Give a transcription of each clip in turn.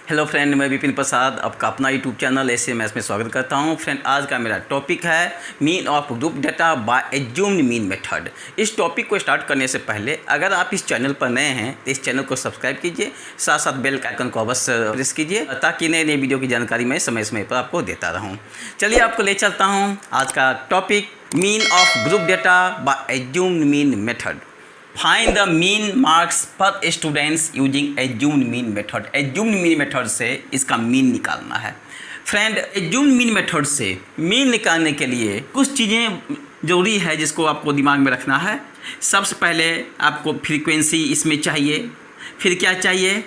Hello friend, मैं विपिन प्रसाद आपका अपना यूट्यूब चैनल एसएमएस में स्वागत करता हूं। फ्रेंड, आज का मेरा टॉपिक है mean of group data by assumed mean method. इस टॉपिक को स्टार्ट करने से पहले अगर आप इस चैनल पर नए हैं तो इस चैनल को सब्सक्राइब कीजिए, साथ साथ बेल का आइकन को अवश्य प्रेस कीजिए ताकि नए नए वीडियो की जानकारी मैं समय समय पर आपको देता रहूँ। चलिए आपको ले चलता हूँ आज का topic mean of group data by assumed mean method. Find the mean marks per students using assumed mean method. Assumed mean method से इसका मीन निकालना है। फ्रेंड, एज्यूम्ड मीन मेथड से मीन निकालने के लिए कुछ चीज़ें ज़रूरी है जिसको आपको दिमाग में रखना है। सबसे पहले आपको फ्रीक्वेंसी इसमें चाहिए, फिर क्या चाहिए,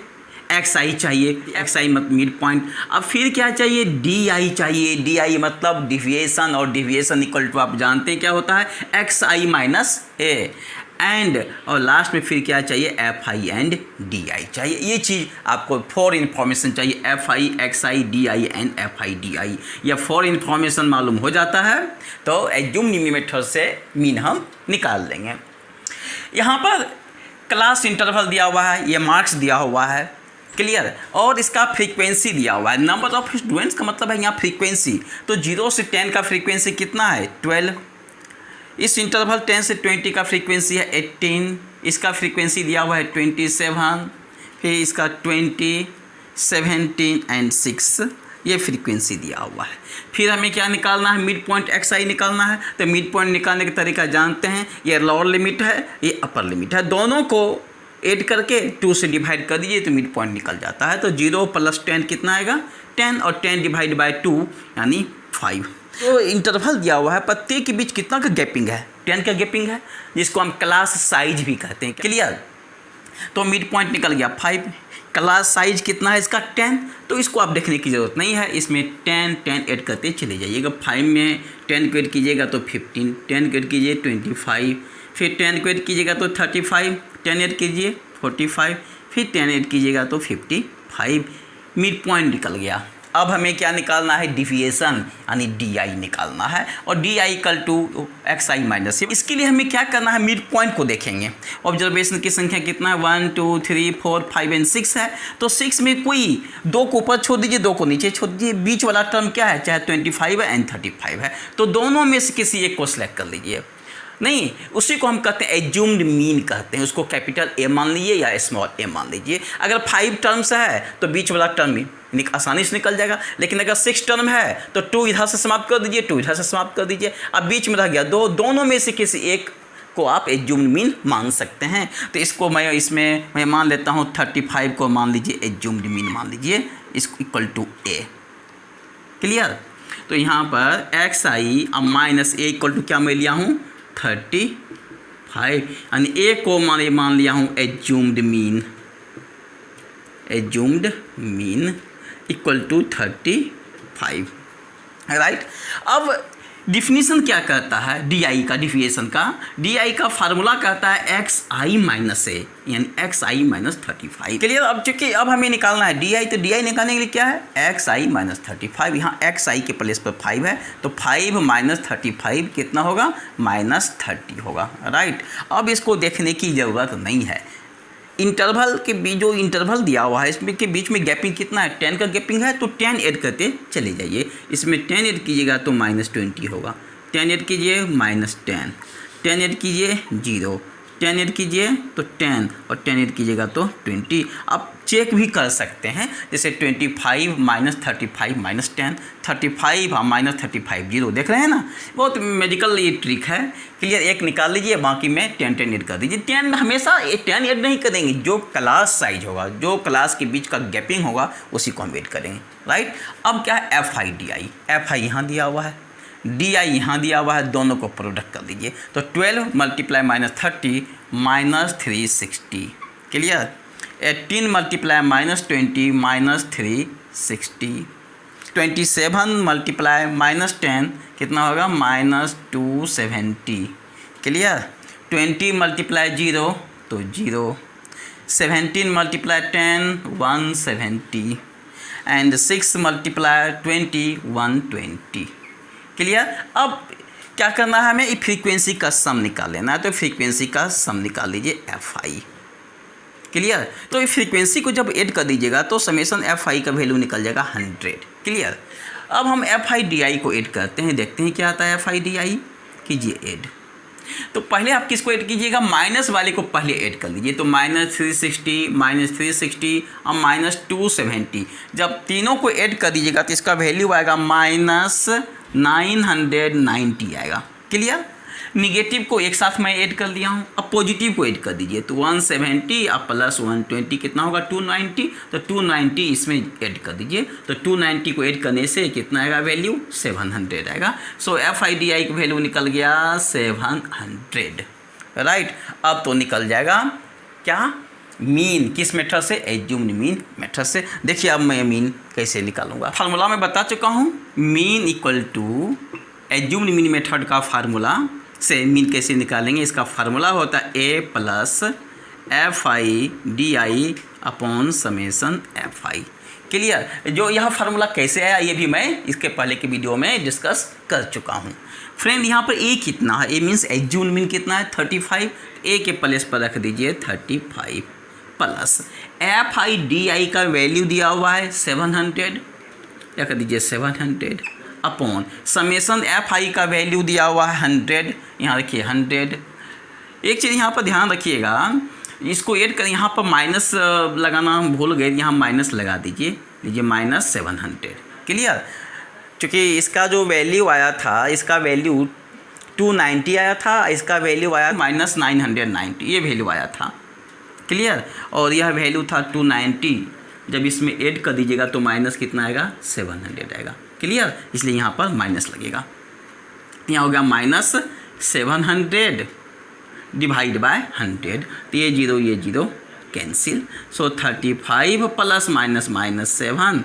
एक्स आई चाहिए, एक्स आई मतलब मिड पॉइंट। अब फिर क्या चाहिए, डी आई चाहिए। डी आई मतलब डिविएशन, और डिविएशन इक्वल टू आप जानते हैं क्या होता है, x I minus A. And और लास्ट में फिर क्या चाहिए, F I and D I चाहिए। ये चीज़ आपको फॉर इन्फॉर्मेशन चाहिए, F I, x I, d I and F i d आई। या फॉर इन्फॉर्मेशन मालूम हो जाता है तो एज्यूम्ड मीन मेथड से मीन हम निकाल लेंगे। यहाँ पर क्लास इंटरवल दिया हुआ है, ये मार्क्स दिया हुआ है, क्लियर, और इसका फ्रीक्वेंसी दिया हुआ है। नंबर ऑफ स्टूडेंट्स का मतलब है यहाँ फ्रीक्वेंसी। तो 0 से 10 का फ्रीक्वेंसी कितना है, 12। इस इंटरवल 10 से 20 का फ्रीक्वेंसी है 18। इसका फ्रीक्वेंसी दिया हुआ है 27। फिर इसका 20, 17 एंड 6 ये फ्रीक्वेंसी दिया हुआ है। फिर हमें क्या निकालना है, मिड पॉइंट एक्स आई निकालना है। तो मिड पॉइंट निकालने का तरीका जानते हैं, ये लोअर लिमिट है, ये अपर लिमिट है। दोनों को ऐड करके 2 से डिवाइड कर दीजिए तो मिड पॉइंट निकल जाता है। तो 0 + 10 कितना आएगा, 10, और 10 डिवाइड बाई 2 यानी 5। तो इंटरवल दिया हुआ है, प्रत्येक के बीच कितना का गैपिंग है, 10 का गैपिंग है, जिसको हम क्लास साइज भी कहते हैं, क्लियर। तो मिड पॉइंट निकल गया 5। क्लास साइज कितना है इसका, 10। तो इसको आप देखने की ज़रूरत नहीं है, इसमें 10 ऐड करते चले जाइएगा। 5 में 10 को ऐड कीजिएगा तो 15, 10 को ऐड कीजिए 25, फिर 10 को ऐड कीजिएगा तो 35, 10 ऐड कीजिए 45, फिर 10 ऐड कीजिएगा तो 55। मिड पॉइंट निकल गया। अब हमें क्या निकालना है, डिविएशन यानी डी आई निकालना है, और D I equal to x I minus. इसके लिए हमें क्या करना है, मिड पॉइंट को देखेंगे। ऑब्जर्वेशन की संख्या कितना है, 1 2 3 4 5 एंड 6 है। तो 6 में कोई 2 को ऊपर छोड़ दीजिए, 2 को नीचे छोड़ दीजिए। बीच वाला टर्म क्या है, चाहे 25 है एंड 35 है। तो दोनों में से किसी एक को सिलेक्ट कर लीजिए। नहीं, उसी को हम कहते हैं एज्यूम्ड मीन कहते हैं। उसको कैपिटल ए मान लीजिए या स्मॉल ए मान लीजिए। अगर 5 टर्म्स है तो बीच वाला टर्म आसानी से निकल जाएगा। लेकिन अगर 6 टर्म है तो 2 इधर से समाप्त कर दीजिए, 2 इधर से समाप्त कर दीजिए। अब बीच में रह गया 2, दोनों में से किसी एक को आप एज्यूम्ड मीन मान सकते हैं। तो इसको मैं मान लेता हूँ 35 को मान लीजिए एज्यूम्ड मीन मान लीजिए, इसको इक्वल टू ए, क्लियर। तो यहाँ पर एक्स आई अब माइनस ए इक्वल टू क्या मैं लिया हूँ, 35, यानी ए को मान लिया हूँ assumed mean equal to 35, right. अब डिफिनीशन क्या कहता है डी आई का, डिफिनेशन का, डी आई का फार्मूला कहता है एक्स आई माइनस ए, यानी एक्स आई माइनस 35, क्लियर। अब चूंकि अब हमें निकालना है डी आई, तो डी आई निकालने के लिए क्या है, एक्स आई माइनस 35। यहाँ एक्स आई के प्लेस पर 5 है, तो 5 माइनस 35 कितना होगा, -30 होगा, राइट। अब इसको देखने की ज़रूरत नहीं है। इंटरवल के बीच जो इंटरवल दिया हुआ है इसमें के बीच में गैपिंग कितना है, 10 का गैपिंग है, तो 10 ऐड करते चले जाइए। इसमें 10 ऐड कीजिएगा तो -20 होगा, 10 ऐड कीजिए -10, 10 ऐड कीजिए 0, 10 ऐड कीजिए तो 10, और 10 ऐड कीजिएगा तो 20। आप चेक भी कर सकते हैं, जैसे 25 -35 -10, 35 -35 0, देख रहे हैं ना। बहुत मेडिकल ये ट्रिक है, क्लियर। एक निकाल लीजिए, बाकी में 10 ऐड कर दीजिए। 10 हमेशा 10 ऐड नहीं करेंगे, जो क्लास साइज होगा, जो क्लास के बीच का गैपिंग होगा उसी को हम ऐड करेंगे, राइट। अब क्या है, F i d I, F I यहाँ दिया हुआ है, डी आई यहाँ दिया हुआ है, दोनों को प्रोडक्ट कर दीजिए। तो 12 × -30 -360, क्लियर। 18 × -20 -360, 27 × -10 कितना होगा, -270, क्लियर। 20 × 0 तो 0, 17 × 10 170, एंड 6 × 20 120, क्लियर। अब क्या करना है, हमें फ्रीक्वेंसी का सम निकाल लेना है। तो फ्रीक्वेंसी का सम निकाल लीजिए, एफ आई क्लियर। तो ये फ्रीक्वेंसी को जब ऐड कर दीजिएगा तो समेसन एफ आई का वैल्यू निकल जाएगा 100। क्लियर। अब हम एफ आई डी आई को ऐड करते हैं, देखते हैं क्या आता है। एफ आई डी आई कीजिए ऐड। तो पहले आप किसको ऐड कीजिएगा, माइनस वाले को पहले ऐड कर लीजिए। तो -360 और -270 जब तीनों को ऐड कर दीजिएगा तो इसका वैल्यू आएगा -990 आएगा। क्लियर। निगेटिव को एक साथ मैं ऐड कर लिया हूँ, अब पॉजिटिव को ऐड कर दीजिए। तो 170 अब प्लस 120 कितना होगा 290। तो 290 इसमें ऐड कर दीजिए। तो 290 को ऐड करने से कितना आएगा वैल्यू 700 आएगा। सो एफ आई डी आई का वैल्यू निकल गया 700। राइट। अब तो निकल जाएगा क्या, मीन। किस मेथड से, एज्यूम्ड मीन मेथड से। देखिए अब मैं मीन कैसे निकालूंगा। फार्मूला मैं बता चुका हूँ, mean equal to assumed mean method का फार्मूला से मीन कैसे निकालेंगे। इसका फार्मूला होता है a plus f i d i upon summation F I. Clear. जो यह फार्मूला कैसे आया ये भी मैं इसके पहले के वीडियो में डिस्कस कर चुका हूँ। फ्रेंड यहाँ पर ए कितना है, ए मीन्स एज्यूम्ड मीन कितना है 35। ए के प्लेस पर रख दीजिए 35 plus f i d I का वैल्यू दिया हुआ है 700, रख दीजिए 700 अपॉन समेसन एफ आई का वैल्यू दिया हुआ है 100। यहाँ रखिए 100। एक चीज़ यहाँ पर ध्यान रखिएगा, इसको ऐड कर यहाँ पर माइनस लगाना हम भूल गए, यहाँ माइनस लगा दीजिए -700। क्लियर। क्योंकि इसका जो वैल्यू आया था, इसका वैल्यू 290 आया था, इसका वैल्यू आया -990, ये वैल्यू आया था। क्लियर। और यह वैल्यू था 290, जब इसमें ऐड कर दीजिएगा तो माइनस कितना आएगा 700 आएगा। क्लियर। इसलिए यहाँ पर माइनस लगेगा। यहाँ हो गया -700 डिवाइड बाय 100। तो ये जीरो कैंसिल। सो 35 प्लस -7।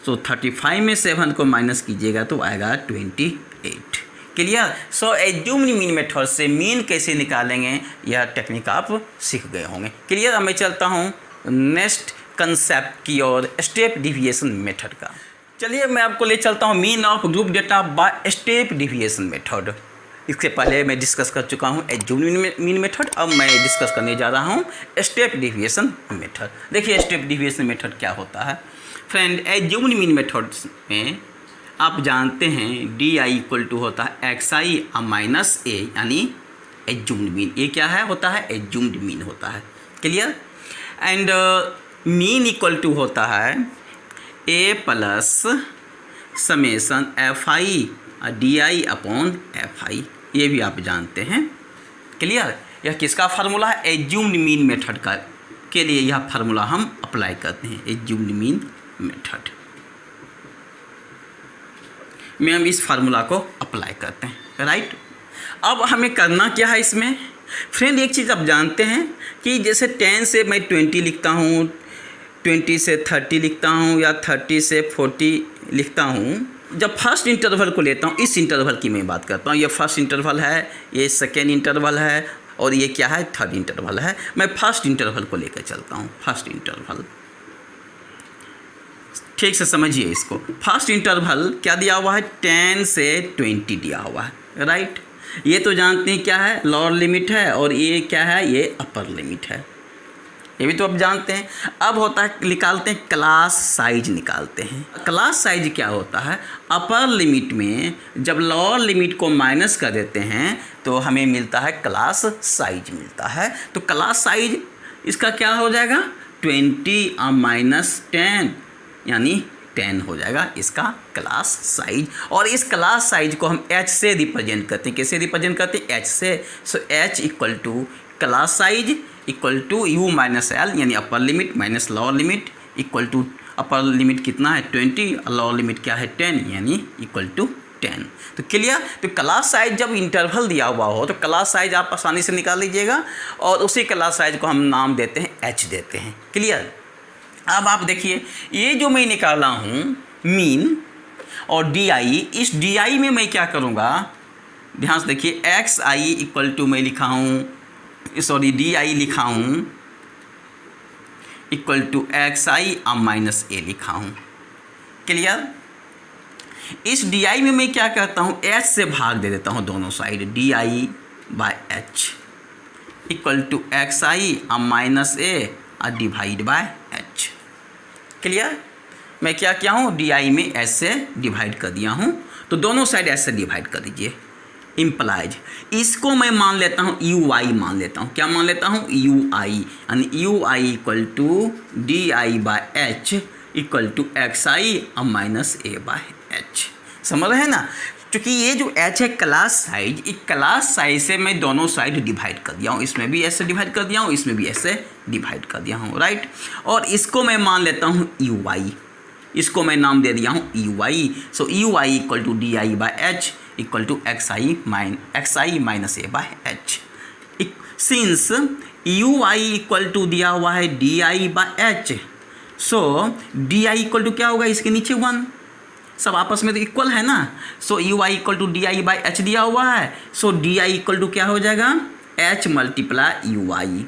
सो 35 में 7 को माइनस कीजिएगा तो आएगा 28। क्लियर। सो एज्यूम्ड मीन मेथड से मीन कैसे निकालेंगे यह टेक्निक आप सीख गए होंगे। क्लियर। अब मैं चलता हूँ नेक्स्ट कंसेप्ट की और स्टेप डिविएशन मेथड का। चलिए मैं आपको ले चलता हूँ mean of group data by step deviation method. इससे पहले मैं डिस्कस कर चुका हूँ एज्यूम्ड मीन मेथड, अब मैं डिस्कस करने जा रहा हूँ स्टेप डिविएशन मेथड। देखिए स्टेप डिविएशन मेथड क्या होता है। फ्रेंड एज्यूम्ड मीन मेथड में आप जानते हैं डी आई इक्वल टू होता है एक्स आई माइनस ए, यानी एज्यूम्ड मीन। ये क्या है, होता है एज्यूम्ड मीन होता है। Clear. And mean equal to होता है a plus summation F i d i upon F i. ये भी आप जानते हैं। क्लियर। यह किसका फार्मूला है, एज्यूम्ड मीन मेथड का के लिए यह फार्मूला हम अप्लाई करते हैं, एज्यूम्ड मीन मेथड में हम इस फार्मूला को अप्लाई करते हैं। राइट। अब हमें करना क्या है इसमें। फ्रेंड एक चीज़ आप जानते हैं कि जैसे 10 से मैं 20 लिखता हूँ, 20 से 30 लिखता हूँ, या 30 से 40 लिखता हूँ। जब फर्स्ट इंटरवल को लेता हूँ, इस इंटरवल की मैं बात करता हूँ, ये फर्स्ट इंटरवल है, ये सेकेंड इंटरवल है, और ये क्या है थर्ड इंटरवल है। मैं फर्स्ट इंटरवल को लेकर चलता हूँ। फर्स्ट इंटरवल ठीक से समझिए इसको। फर्स्ट इंटरवल क्या दिया हुआ है, 10 से 20 दिया हुआ है। राइट। ये तो जानते हैं क्या है, लोअर लिमिट है, और ये क्या है, ये अपर लिमिट है। ये भी तो आप जानते हैं। अब होता है निकालते हैं क्लास साइज निकालते हैं। क्लास साइज क्या होता है, अपर लिमिट में जब लोअर लिमिट को माइनस कर देते हैं तो हमें मिलता है क्लास साइज मिलता है। तो क्लास साइज इसका क्या हो जाएगा 20 माइनस 10 यानी 10 हो जाएगा इसका क्लास साइज। और इस क्लास साइज को हम h से रिप्रेजेंट करते हैं। कैसे रिप्रेजेंट करते हैं, h से। So h equal to class size equal to u minus l, यानी upper limit minus lower limit, equal to upper limit कितना है 20, लोअर लिमिट क्या है 10, यानी इक्वल टू 10। तो क्लियर। तो क्लास साइज जब इंटरवल दिया हुआ हो तो क्लास साइज आप आसानी से निकाल लीजिएगा, और उसी क्लास साइज को हम नाम देते हैं h देते हैं। क्लियर। अब आप देखिए ये जो मैं निकाला हूँ मीन और डी आई, इस डी आई में मैं क्या करूँगा, ध्यान से देखिए एक्स आई इक्वल टू मैं लिखा हूँ, सॉरी डी आई लिखा हूँ equal to x I minus a लिखा हूँ। क्लियर। इस डी आई में मैं क्या करता हूँ, एच से भाग दे देता हूँ दोनों side, d I by H equal to x I minus a और डिवाइड बाय एच। क्लियर? मैं क्या किया हूँ, डी आई में एच से डिवाइड कर दिया हूँ, तो दोनों साइड एच से डिवाइड कर दीजिए। इम्प्लाइज इसको मैं मान लेता हूँ यू आई मान लेता हूँ। क्या मान लेता हूँ? यू आई, यानी u I equal to D I by H equal to x i और माइनस ए बाय एच। समझ रहे हैं ना? क्योंकि ये जो एच है क्लास साइज, इस क्लास साइज से मैं दोनों साइड डिवाइड कर दिया हूँ। इसमें भी ऐसे डिवाइड कर दिया हूँ, इसमें भी ऐसे डिवाइड कर दिया हूँ, राइट। और इसको मैं मान लेता हूँ यू आई, इसको मैं नाम दे दिया हूँ you I. So U I equal to D I by H equal to x I minus A by H. Since U I equal to दिया हुआ है D I by H, so D I equal to क्या होगा, इसके नीचे 1, सब आपस में तो इक्वल है ना। So U I equal to D I by H दिया हुआ है, so D I equal to क्या हो जाएगा, H multiply U I.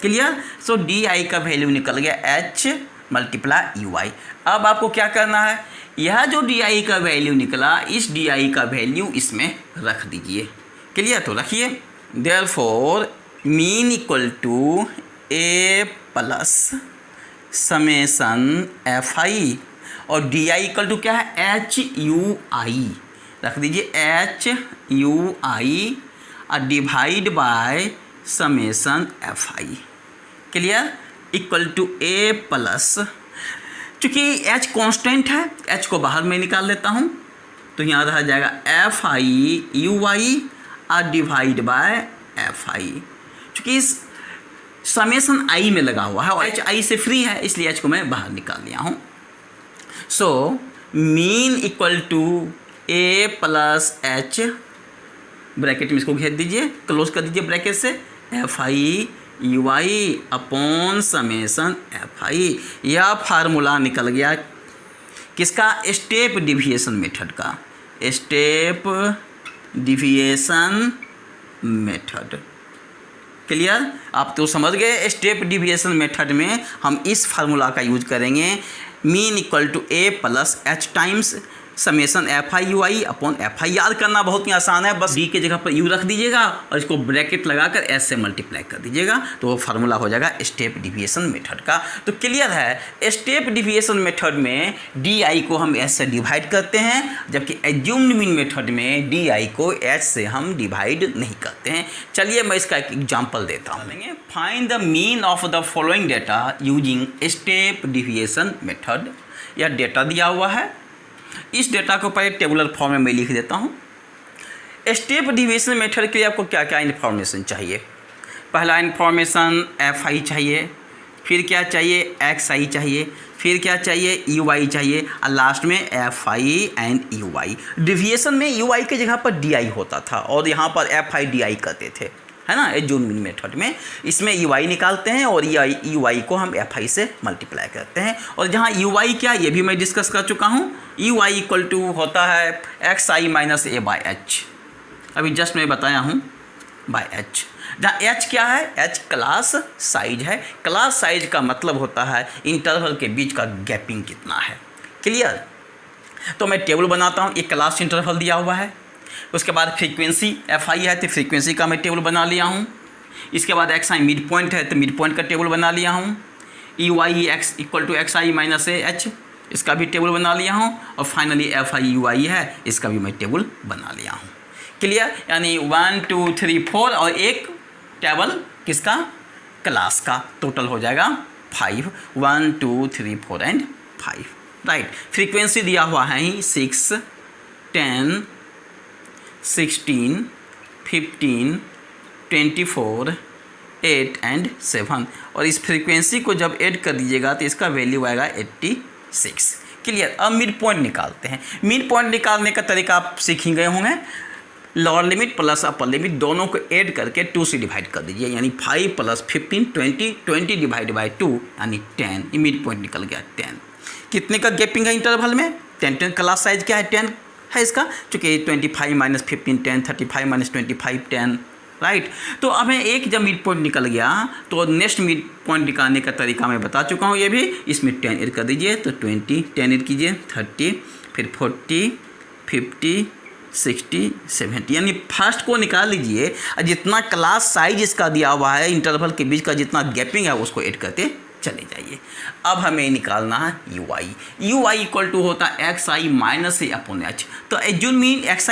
Clear? So D I का वैल्यू निकल गया एच मल्टीप्लाई यू आई। अब आपको क्या करना है, यह जो डी आई का वैल्यू निकला, इस डी आई का वैल्यू इसमें रख दीजिए। क्लियर? तो रखिए। Therefore mean equal to A plus summation F I, और डी आई इक्वल टू क्या है, एच यू आई। रख दीजिए एच यू आई और divide by summation F I. Clear? Equal to A plus, चूँकि एच कांस्टेंट है, एच को बाहर में निकाल लेता हूँ, तो यहाँ रह जाएगा एफ आई यू आई और डिवाइड बाय एफ आई। चूँकि इस समेसन आई में लगा हुआ है और एच आई से फ्री है, इसलिए एच को मैं बाहर निकाल लिया हूँ। So mean equal to A plus H, bracket में इसको घेर दीजिए, क्लोज कर दीजिए ब्रैकेट से, F I you I upon summation F I. यह फार्मूला निकल गया किसका, स्टेप डिविएशन मेथड का, स्टेप डिविएशन मेथड। क्लियर? आप तो समझ गए। स्टेप डिविएशन मेथड में हम इस फार्मूला का यूज करेंगे, mean equal to A plus H times summation F I you I upon F I. याद करना बहुत ही आसान है, बस डी के जगह पर यू रख दीजिएगा और इसको ब्रैकेट लगाकर एस से मल्टीप्लाई कर दीजिएगा, तो वो फार्मूला हो जाएगा स्टेप डिविएशन मेथड का। तो क्लियर है, स्टेप डिविएशन मेथड में डी आई को हम एस से डिवाइड करते हैं, जबकि एज्यूम्ड मीन मेथड में डी आई को एच से हम डिवाइड नहीं करते हैं। चलिए मैं इसका एक एग्जाम्पल देता हूँ। Find the mean of the following data using step deviation method. यह डेटा दिया हुआ है, इस डेटा को पहले टेबुलर फॉर्म में मैं लिख देता हूँ। स्टेप डिविएशन मेथड के लिए आपको क्या क्या इन्फॉर्मेशन चाहिए। पहला इन्फॉर्मेशन एफ आई चाहिए, फिर क्या चाहिए, एक्स आई चाहिए, फिर क्या चाहिए, यू आई चाहिए, और लास्ट में F I and you I. Deviation में यू आई की जगह पर डी आई होता था और यहाँ पर एफ आई डी आई करते थे, है ना। एज्यूम्ड मीन मेथड में इसमें यू आई निकालते हैं और यू आई को हम एफ आई से मल्टीप्लाई करते हैं। और जहाँ यू आई क्या, ये भी मैं डिस्कस कर चुका हूँ। यू आई इक्वल टू होता है x I minus A by H, अभी जस्ट मैं बताया हूँ, बाई एच। जहाँ एच क्या है, एच क्लास साइज है। क्लास साइज का मतलब होता है इंटरवल के बीच का गैपिंग कितना है। क्लियर? तो मैं टेबल बनाता हूँ, एक क्लास इंटरवल दिया हुआ है, उसके बाद फ्रीक्वेंसी एफ आई है तो फ्रीक्वेंसी का मैं टेबल बना लिया हूँ। इसके बाद एक्स आई मिड पॉइंट है तो मिड पॉइंट का टेबल बना लिया हूँ। You I X equal to x I minus A H, इसका भी टेबल बना लिया हूँ। और finally F I you I है, इसका भी मैं टेबल बना लिया हूँ। क्लियर? यानी 1 2 3 4 और एक टेबल किसका, क्लास का। टोटल हो जाएगा 5, 1 2 3 4 एंड 5, राइट। फ्रीक्वेंसी दिया हुआ है ही 6 10 16 15 24 8 एंड 7। और इस फ्रीक्वेंसी को जब ऐड कर दीजिएगा तो इसका वैल्यू आएगा 86। क्लियर? अब मिड पॉइंट निकालते हैं। मिड पॉइंट निकालने का तरीका आप सीख ही गए होंगे। Lower limit plus upper limit दोनों को ऐड करके 2 से डिवाइड कर दीजिए, यानी 5 प्लस 15 20 डिवाइड बाई 2 यानी 10। ये मिड पॉइंट निकल गया 10। कितने का गैपिंग है इंटरवल में, 10 क्लास साइज क्या है, 10 है इसका, चूँकि 25 माइनस 15 10, 35 माइनस 25 10, राइट। तो अब एक जब मिड पॉइंट निकल गया तो नेक्स्ट मिड पॉइंट निकालने का तरीका मैं बता चुका हूँ। ये भी इसमें 10 ऐड कर दीजिए तो 20, 10 ऐड कीजिए 30, फिर 40 50 60 70, यानी फर्स्ट को निकाल लीजिए और जितना क्लास साइज इसका दिया हुआ है इंटरवल के बीच का जितना गैपिंग है उसको ऐड करते चले जाइए। अब हमें निकालना है यू आई इक्वल टू होता है एक्स आई माइनस ए अपॉन एच। तो एज्यूम मीन एक्स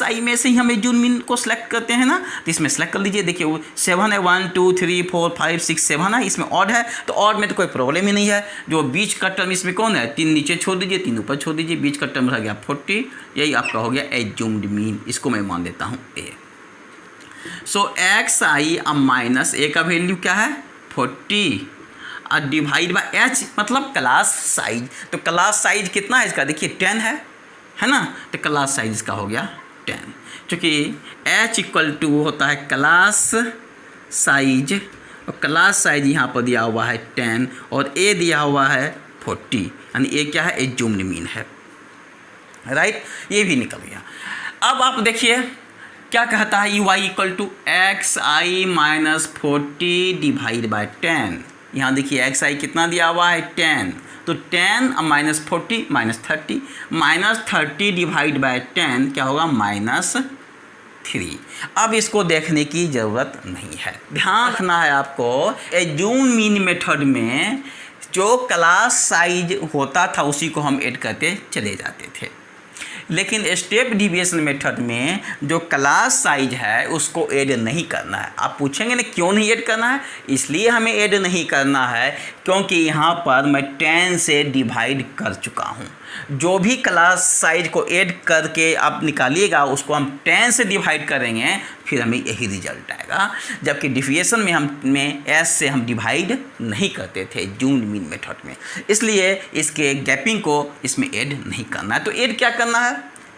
आई में से ही हम एज्यूम मीन को सिलेक्ट करते हैं ना, तो इसमें सेलेक्ट कर लीजिए। देखिए वो 7 है, 1 2 3 4 5 6 7 है, इसमें ऑड है तो ऑड में तो कोई प्रॉब्लम ही नहीं है। जो बीच का टर्म इसमें कौन है, 3 नीचे छोड़ दीजिए 3 ऊपर छोड़ दीजिए, बीच का टर्म रह गया 40, यही आपका हो गया एज्यूम्ड मीन। इसको मैं मान देता हूँ ए। सो एक्स आई माइनस ए का वैल्यू क्या है 40 और डिवाइड बाय एच मतलब क्लास साइज। तो क्लास साइज कितना है इसका, देखिए 10 है ना, तो क्लास साइज इसका हो गया 10, क्योंकि एच इक्वल टू होता है क्लास साइज और क्लास साइज यहाँ पर दिया हुआ है 10 और ए दिया हुआ है 40, यानी ए क्या है एज्यूम्ड मीन है, राइट। ये भी निकल गया। अब आप देखिए क्या कहता है U I equal to x I minus 40 divide by 10। यहाँ देखिए एक्स आई कितना दिया हुआ है 10, तो 10 minus 40 minus 30, minus 30 divide by 10 क्या होगा -3। अब इसको देखने की ज़रूरत नहीं है, ध्यान रखना है आपको एज्यूम मीन मेथड में जो क्लास साइज होता था उसी को हम ऐड करते चले जाते थे, लेकिन स्टेप डिविएशन मेथड में जो क्लास साइज है उसको ऐड नहीं करना है। आप पूछेंगे ना क्यों नहीं ऐड करना है, इसलिए हमें ऐड नहीं करना है क्योंकि यहाँ पर मैं 10 से डिवाइड कर चुका हूँ। जो भी क्लास साइज को ऐड करके आप निकालिएगा उसको हम 10 से डिवाइड करेंगे, फिर हमें यही रिजल्ट आएगा। जबकि डिविएशन में एस से हम डिवाइड नहीं करते थे एज्यूम्ड मीन मेथड में, इसलिए इसके गैपिंग को इसमें ऐड नहीं करना है। तो ऐड क्या करना है,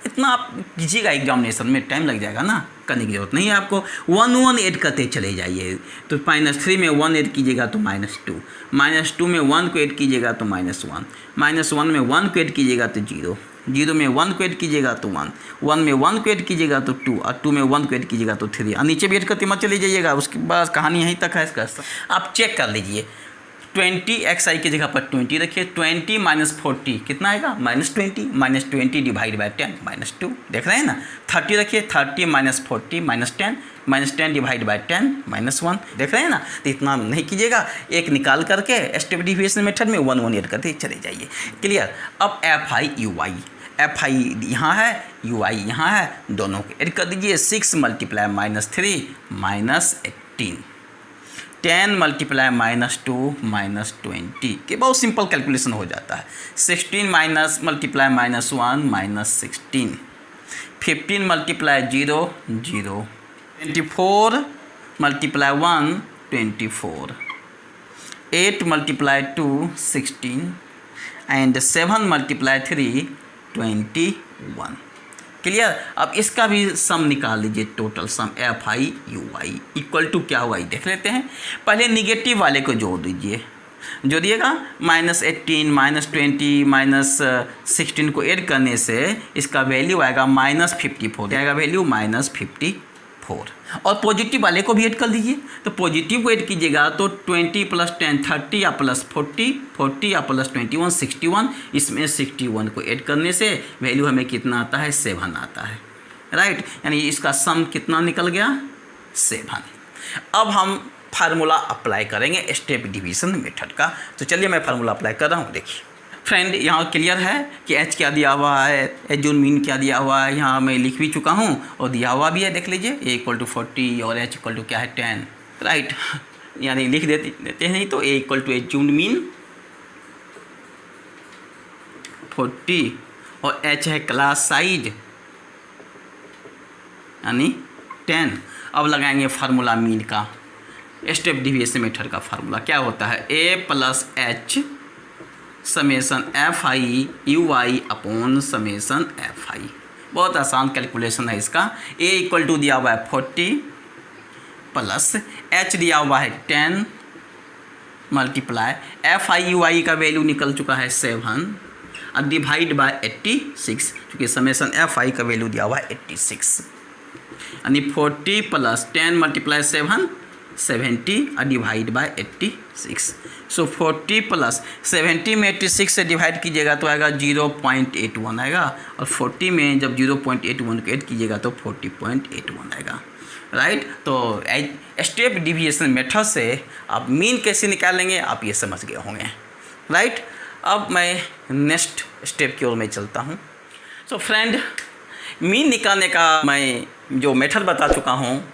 इतना आप कीजिएगा एग्जामिनेशन में टाइम लग जाएगा ना, करने की ज़रूरत नहीं है आपको। 1 ऐड करते चले जाइए। तो -3 में 1 ऐड कीजिएगा तो -2, -2 में 1 को ऐड कीजिएगा तो -1, -1 में 1 को ऐड कीजिएगा तो 0, 0 में 1 को ऐड कीजिएगा तो 1, 1 में 1 को ऐड कीजिएगा तो 2 और 2 में 1 को ऐड कीजिएगा तो 3 और नीचे भी ऐड करते मत चले जाइएगा। उसके बाद कहानी यहीं तक है इसका। आप चेक कर लीजिए 20 एक्स आई की जगह पर 20 रखिए, 20 माइनस 40 कितना आएगा -20, -20 डिवाइड बाय 10 -2, देख रहे हैं ना। 30 रखिए, 30 माइनस 40 -10 डिवाइड बाय 10 -1, देख रहे हैं ना। तो इतना नहीं कीजिएगा, एक निकाल करके स्टेप डिविएशन मेथड में 1 ऐड करते चले जाइए। क्लियर। अब F I you I, F I यहाँ है यू आई यहाँ है, दोनों को ऐड कर दीजिए। 6 मल्टीप्लाई -3 -18, 10 मल्टीप्लाई -2 -20 के बहुत सिंपल कैलकुलेशन हो जाता है। 16 minus multiply -1 -16, 15 multiply 0 0, 24 multiply 1 24, 8 multiply 2 16 and 7 multiply 3 21। Clear. अब इसका भी सम निकाल लीजिए, total sum F I you I equal to क्या हुआ देख लेते हैं। पहले निगेटिव वाले को जोड़ दीजिए, जोड़िएगा -18 -20 -16 को ऐड करने से इसका वैल्यू आएगा -54, आएगा वैल्यू -54। और पॉजिटिव वाले को भी ऐड कर दीजिए, तो पॉजिटिव को ऐड कीजिएगा तो 20 + 10 30 या +40, 40 या +21 61, इसमें 61 को ऐड करने से वैल्यू हमें कितना आता है 7 आता है, राइट। यानी इसका सम कितना निकल गया 7। अब हम फार्मूला अप्लाई करेंगे स्टेप डिवीज़न मेथड का। तो चलिए मैं फार्मूला अप्लाई कर रहा हूँ। देखिए फ्रेंड, यहाँ क्लियर है कि एच क्या दिया हुआ है, एज्यूम मीन क्या दिया हुआ है, यहाँ मैं लिख भी चुका हूँ और दिया हुआ भी है, देख लीजिए। ए इक्वल टू 40 और एच इक्वल टू क्या है 10, राइट। यानी लिख देते हैं, नहीं तो ए इक्वल टू एज्यूम्ड मीन 40 और एच है क्लास साइज यानी 10। अब लगाएंगे फार्मूला मीन का, स्टेप डिविएशन मेथड का फार्मूला क्या होता है, a plus h summation F I you I upon summation F i. बहुत आसान कैलकुलेशन है इसका। ए इक्वल टू दिया हुआ है 40 प्लस एच दिया हुआ है 10 मल्टीप्लाई एफ आई यू आई का वैल्यू निकल चुका है 7 और डिवाइड बाय 86, क्योंकि समेसन एफ आई का वैल्यू दिया हुआ है 86, यानी 40 + 10 × 7 70 और डिवाइड बाय 86। सो 40 प्लस 70 में 86 से डिवाइड कीजिएगा तो आएगा 0.81 आएगा, और 40 में जब 0.81 को ऐड कीजिएगा तो 40.81 आएगा, राइट। तो स्टेप डिविएशन मेथड से आप मीन कैसे निकालेंगे आप ये समझ गए होंगे, राइट। अब मैं नेक्स्ट स्टेप की ओर मैं चलता हूँ। सो फ्रेंड, मीन निकालने का मैं जो मेथड बता चुका हूँ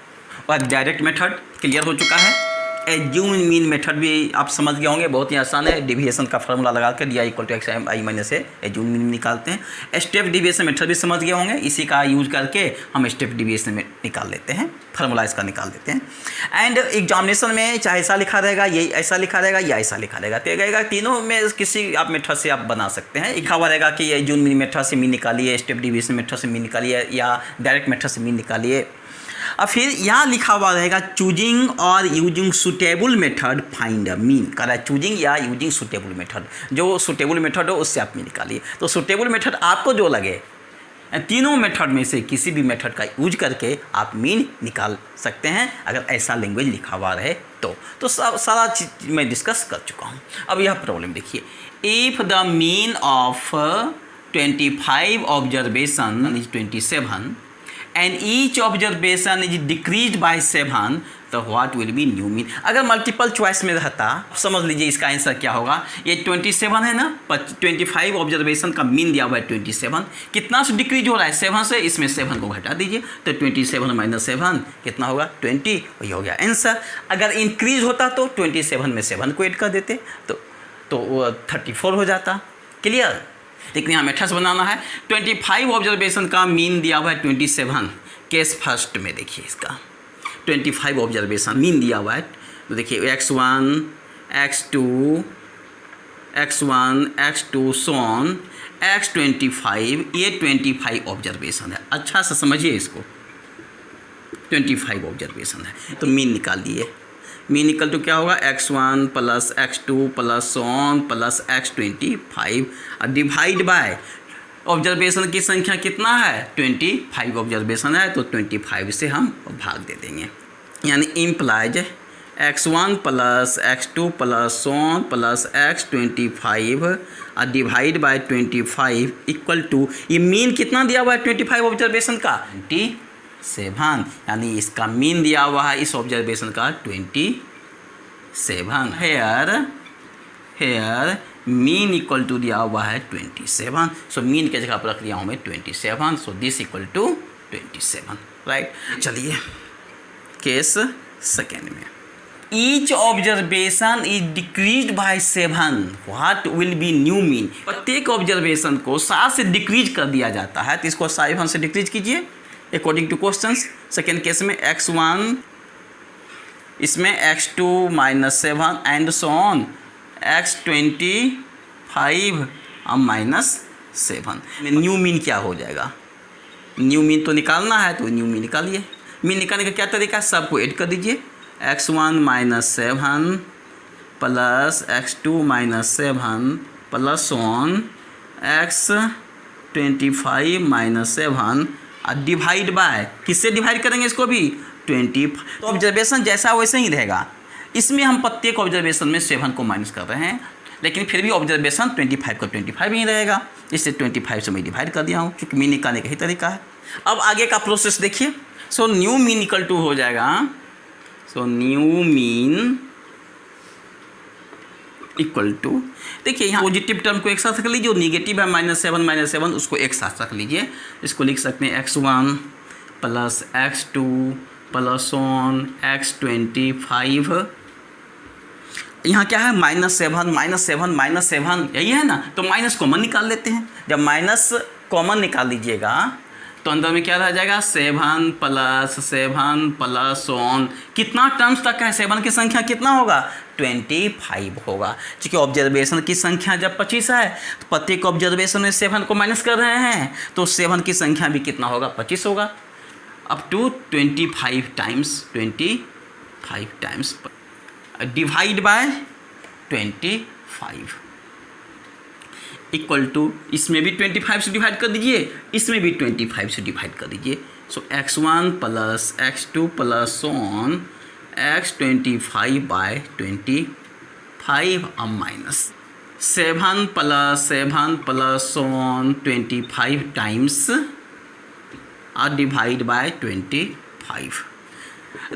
वह डायरेक्ट मेथड क्लियर हो चुका है। एज्यूम मीन मेथड भी आप समझ गए होंगे, बहुत ही आसान है। डिविएशन का फार्मूला लगा कर D I equal to x I minus A assume mean निकालते हैं। स्टेप डिविएशन मेथड भी समझ गए होंगे, इसी का यूज करके हम स्टेप डिविएशन में निकाल लेते हैं, फार्मूला इसका निकाल देते हैं। एंड एग्जामिनेशन में चाहे ऐसा लिखा रहेगा, यही ऐसा लिखा रहेगा या ऐसा लिखा रहेगा, तो रहेगा तीनों में किसी आप मेथड से आप बना सकते हैं। लिखा हुआ रहेगा कि एज्यूम मीन मेथड से मीन निकालिए, स्टेप डिविएशन मेथड से मीन निकालिए, या डायरेक्ट मेथड से मीन निकालिए। और फिर यहाँ लिखा हुआ रहेगा चूजिंग और using suitable method find a mean, कर रहा है चूजिंग या यूजिंग सुटेबल मेथड, जो सुटेबल मेथड हो उससे आप मीन निकालिए। तो सुटेबल मेथड आपको जो लगे, तीनों मेथड में से किसी भी मेथड का यूज करके आप मीन निकाल सकते हैं, अगर ऐसा लैंग्वेज लिखा हुआ रहे तो सारा चीज़ मैं डिस्कस कर चुका हूँ। अब यह प्रॉब्लम देखिए, if the mean of 25 observation is 27 and each observation is decreased by 7, तो what will be new mean. अगर मल्टीपल चॉइस में रहता, समझ लीजिए इसका आंसर क्या होगा। ये 27 है ना, 25 ऑब्जर्वेशन का मीन दिया हुआ है 27, कितना से डिक्रीज हो रहा है 7 से, इसमें 7 को घटा दीजिए तो 27 माइनस 7 कितना होगा 20, वही हो गया आंसर। अगर इंक्रीज होता तो 27 में 7 को ऐड कर देते तो 34 हो जाता, क्लियर। लेकिन यहाँ मेथड्स बनाना है। 25 ऑब्जर्वेशन का मीन दिया हुआ है 27, केस फर्स्ट में देखिए इसका 25 ऑब्जर्वेशन मीन दिया हुआ है, तो देखिए x1 x2 सोन x25, ये 25 ऑब्जर्वेशन है। अच्छा से समझिए इसको, 25 ऑब्जर्वेशन है तो मीन निकाल दिए। मीन इक्वल टू क्या होगा x1 plus x2 plus so on plus x25 और डिवाइड बाय ऑब्जर्वेशन की संख्या कितना है 25 ऑब्जर्वेशन है, तो 25 से हम भाग दे देंगे, यानी implies x1 plus x2 plus so on plus x25 और डिवाइड बाय 25 इक्वल टू, ये मीन कितना दिया हुआ है 25 ऑब्जर्वेशन का 27, यानी इसका मीन दिया हुआ है इस ऑब्जर्वेशन का 27। हेयर मीन इक्वल टू दिया हुआ है 27, सो मीन के जगह पर रख लिया हूँ मैं 27, so this equal to 27, right. चलिए केस सेकेंड में, each observation is decrease by 7, what will be new mean. प्रत्येक ऑब्जर्वेशन को 7 से डिक्रीज कर दिया जाता है, तो इसको 7 से डिक्रीज कीजिए according two questions. Second case में x1, इसमें x2 minus 7 and so on x25 और माइनस 7। न्यू मीन क्या हो जाएगा, न्यू मीन तो निकालना है, तो न्यू मीन निकालिए। मीन निकालने का क्या तरीका है, सबको ऐड कर दीजिए, x1 minus 7 plus x2 minus 7 plus on x25 minus 7 और डिवाइड बाय, किससे डिवाइड करेंगे इसको भी 20। तो ऑब्जर्वेशन जैसा वैसे ही रहेगा, इसमें हम प्रत्येक ऑब्जर्वेशन में 7 को माइनस कर रहे हैं, लेकिन फिर भी ऑब्जर्वेशन 25 का 25 ही रहेगा, इससे 25 से मैं डिवाइड कर दिया हूँ, क्योंकि मीन निकालने का ही तरीका है। अब आगे का प्रोसेस देखिए। So new mean equal to हो जाएगा, so new mean equal to, देखिए यहाँ पॉजिटिव टर्म को एक साथ रख लीजिए और निगेटिव है -7 उसको एक साथ रख लीजिए। इसको लिख सकते हैं x1 plus x2 plus on x25, यहाँ क्या है -7 यही है ना, तो माइनस कॉमन निकाल लेते हैं। जब माइनस कॉमन निकाल लीजिएगा तो अंदर में क्या रह जाएगा 7 प्लस ऑन, कितना टर्म्स तक है 7 की संख्या कितना होगा 25 होगा। क्योंकि ऑब्जर्वेशन की संख्या जब 25 है तो प्रत्येक ऑब्जर्वेशन में 7 को माइनस कर रहे हैं, तो 7 की संख्या भी कितना होगा 25 होगा, up to 25 times divide by 25 equal to, इसमें भी 25 से डिवाइड कर दीजिए, इसमें भी 25 से डिवाइड कर दीजिए। सो x1 plus x2 plus on x 25/25 अब माइनस 7 + 7 + 25 टाइम्स और डिवाइड बाय 25।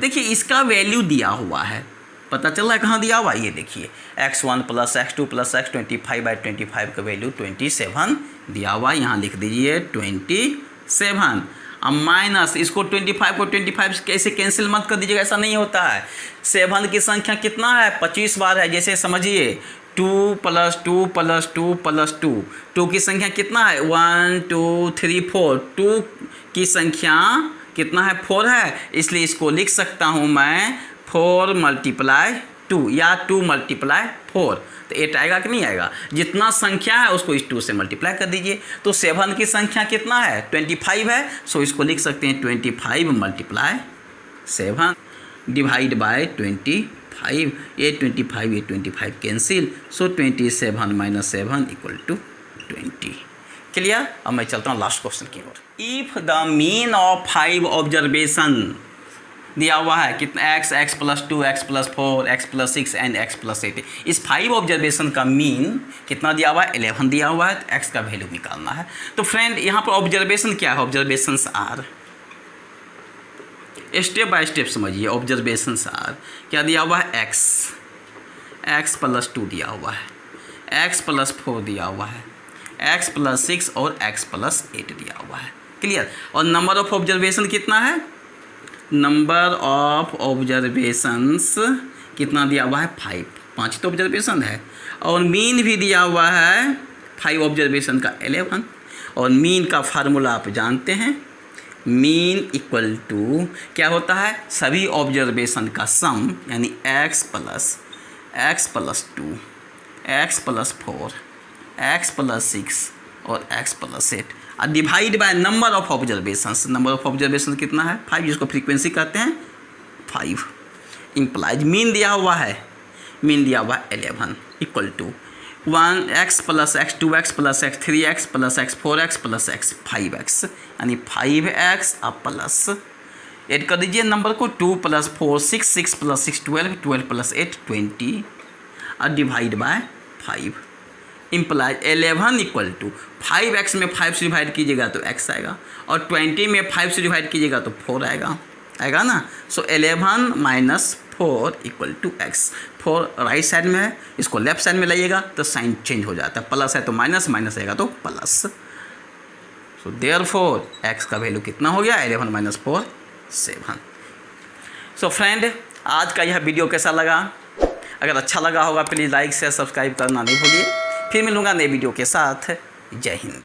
देखिए इसका वैल्यू दिया हुआ है, पता चल रहा है कहाँ दिया हुआ है, ये देखिए x1 + x2 + x 25/25 का वैल्यू 27 दिया हुआ है, यहाँ लिख दीजिए 27। अब माइनस इसको 25 को 25 कैसे कैंसिल मत कर दीजिएगा, ऐसा नहीं होता है। 7 की संख्या कितना है, 25 बार है। जैसे समझिए 2 + 2 + 2 + 2, 2 की संख्या कितना है 1 2 3 4, 2 की संख्या कितना है 4 है, इसलिए इसको लिख सकता हूँ मैं 4 × 2 या 2 × 4, तो 8 आएगा कि नहीं आएगा। जितना संख्या है उसको इस 2 से मल्टीप्लाई कर दीजिए। तो 7 की संख्या कितना है 25 है, सो इसको लिख सकते हैं 25 × 7 डिवाइड बाय 25। ये 25 कैंसिल, सो 27 - 7 = 20। क्लियर। अब मैं चलता हूँ लास्ट क्वेश्चन की ओर। If the mean of 5 observation दिया हुआ है कितना x + 2 x + 4 x + 6 and x + 8, इस 5 ऑब्जर्वेशन का मीन कितना दिया हुआ है 11 दिया हुआ है, तो x का वैल्यू निकालना है। तो फ्रेंड यहाँ पर ऑब्जर्वेशन क्या है, observations are, step by step समझिए। ऑब्जर्वेशंस आर क्या दिया हुआ है x + 2 दिया हुआ है, x + 4 दिया हुआ है, x + 6 और x + 8 दिया हुआ है। क्लियर। और नंबर ऑफ ऑब्जर्वेशन कितना है, नंबर ऑफ ऑब्जर्वेशंस कितना दिया हुआ है 5 तो ऑब्जर्वेशन है, और मीन भी दिया हुआ है 5 ऑब्जर्वेशन का 11। और मीन का फार्मूला आप जानते हैं, मीन इक्वल टू क्या होता है, सभी ऑब्जर्वेशन का सम, यानी x + 2 x + 4 x + 6 और x + 8 और divide by number of observations. Number of observation कितना है 5, जिसको फ्रीक्वेंसी कहते हैं 5, इंप्लाइज मीन दिया हुआ है, मीन दिया हुआ है 11 equal to 1x + x 2x + x 3x + x 4x + x 5x, यानी 5x अब प्लस ऐड कर दीजिए नंबर को 2 + 4 6 6 + 6 12 12 + 8 20 और divide by 5 implies 11 equal to 5x में 5 से डिवाइड कीजिएगा तो x आएगा, और 20 में 5 से डिवाइड कीजिएगा तो 4 आएगा ना। सो 11 - 4 = x। 4 राइट साइड में है, इसको लेफ्ट साइड में लाइएगा तो साइन चेंज हो जाता है, प्लस है तो माइनस, माइनस आएगा तो प्लस। सो देयरफॉर x का वैल्यू कितना हो गया 11 - 4 7। सो फ्रेंड आज का यह वीडियो कैसा लगा, अगर अच्छा लगा होगा प्लीज़ लाइक शेयर सब्सक्राइब करना नहीं भूलिए। फिर मिलूँगा नए वीडियो के साथ। जय हिंद।